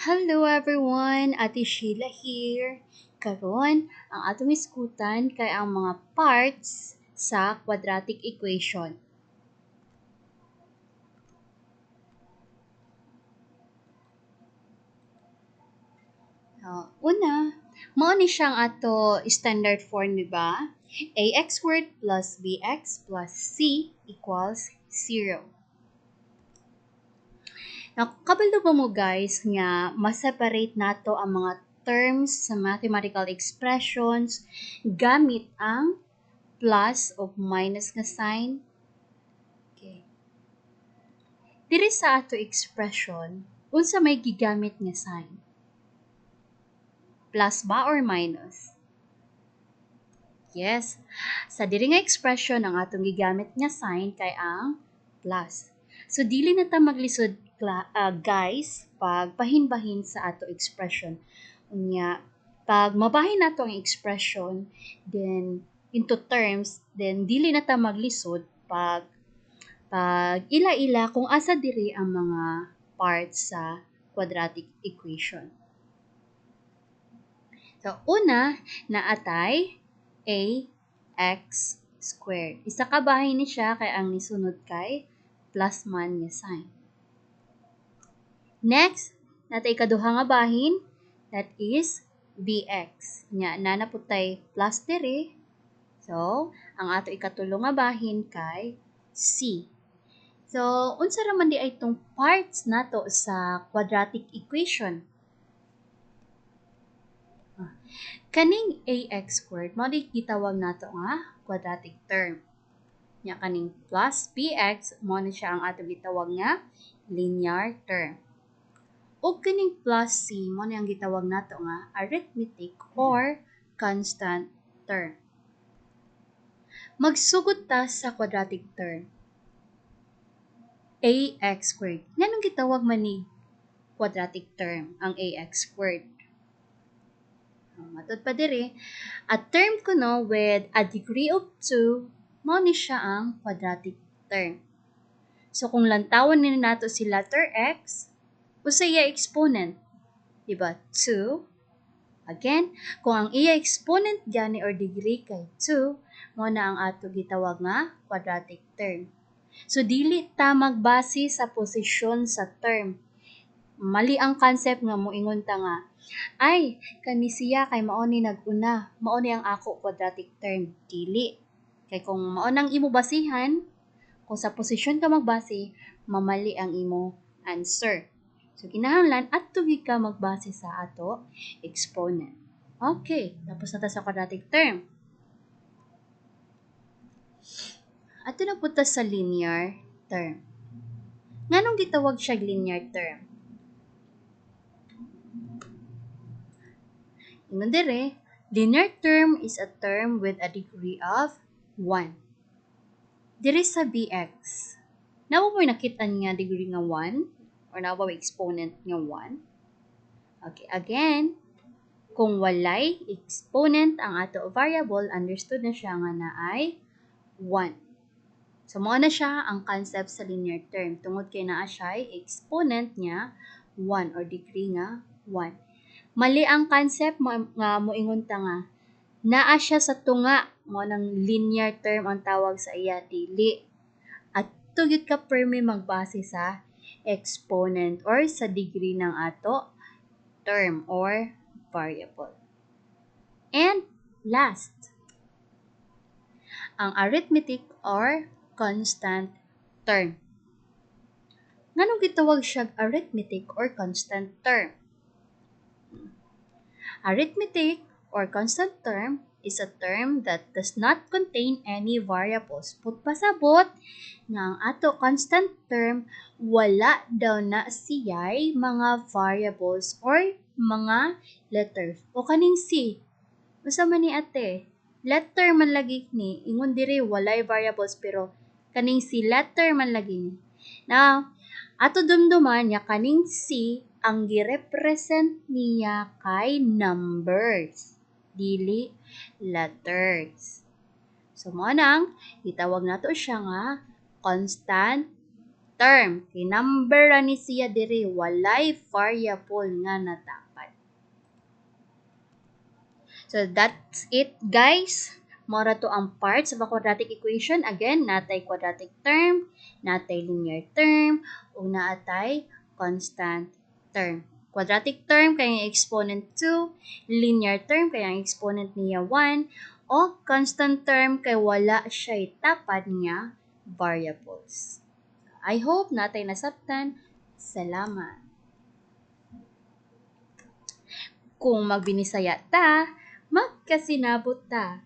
Hello everyone! Ate Sheila here. Karon, ang atong iskutan kay ang mga parts sa quadratic equation. Una, mao ni siyang ato standard form, di ba? Ax squared plus bx plus c equals 0. Now, kabalo ba mo guys nga ma-separate nato ang mga terms sa mathematical expressions gamit ang plus o minus nga sign? Okay. Diri sa ato expression, unsa may gigamit nga sign? Plus ba or minus? Yes. Sa diri nga expression ang atong gigamit nga sign kay ang plus. So dili na ta maglisod guys pag bahin-bahin sa ato expression. Unya pag mabahin nato ang expression then into terms then dili na ta maglisod pag ila-ila kung asa diri ang mga parts sa quadratic equation. So, una, naatay ax squared. Isa ka bahay ni siya kay ang nisunod kay plus man nga sign. Next, natay ikaduha nga bahin, that is bx. Nya, nanaputay plus diri. So, ang ato ikatulong nga bahin kay c. So, unsa raman di ay itong parts nato sa quadratic equation? Kaning ax squared, mao di gitawag nato nga quadratic term. Nya kaning plus bx, mao ni siya ang ato gitawag nga linear term. Ug kaning plus c, mao ni ang gitawag nato nga arithmetic or constant term. Magsugod ta sa quadratic term. Ax squared. Nganong gitawag man ni quadratic term ang ax squared? Matod pa diri, a term kuno with a degree of 2, mao ni siya ang quadratic term. So kung lantawon ni nato si letter x, usa iya exponent, diba? 2. Again, kung ang iya exponent gani or degree kay 2, mao na ang ato gitawag nga quadratic term. So dili ta magbase sa posisyon sa term. Mali ang concept nga moingon ta nga ay kani siya kay mao ni nag-una, mao ni ang ako quadratic term. Dili. Kay kung mao nang imo basihan, kung sa posisyon ka magbase, mamali ang imo answer. So kinahanglan adto gid ka magbase sa ato exponent. Okay, tapos na ta sa quadratic term. Ato na punta sa linear term. Nganong gitawag siya linear term? Ingon dire, linear term is a term with a degree of 1. Dire sa bx, nawa mo nakita nga degree nga 1 or nawa exponent nga 1? Okay, again, kung walay exponent ang ato variable, understood na siya nga na ay 1. So, mao na siya ang concept sa linear term. Tungod kay naa siya exponent niya 1 or degree nga 1. Mali ang concept nga moingon ta nga naa siya sa tunga mo nang linear term ang tawag sa iya, dili. At tugid ka permi magbase sa exponent or sa degree ng ato term or variable. And last, ang arithmetic or constant term. Nganong gitawag siya arithmetic or constant term? Arithmetic or constant term is a term that does not contain any variables. Put pasabot nga ang ato constant term wala daw na siyay mga variables or mga letters. O kaning C, usa man ni ate, letter man lagi ni, ingon diri walay variables pero kaning C letter man lagi ni. Now, ato dumduman niya kaning C ang girepresent niya kay numbers, dili letters. So mo nang gitawag nato siya nga constant term. Kay number ra ni siya diri, walay variable nga natapat. So that's it guys. Mora to ang parts of a quadratic equation. Again, natay quadratic term, natay linear term, o natay constant term. Quadratic term kay ang exponent 2, linear term kay ang exponent niya 1, o constant term kay wala siya tapat niya variables. I hope natay nasabtan. Salamat. Kung magbinisaya ta, magkasinabot ta.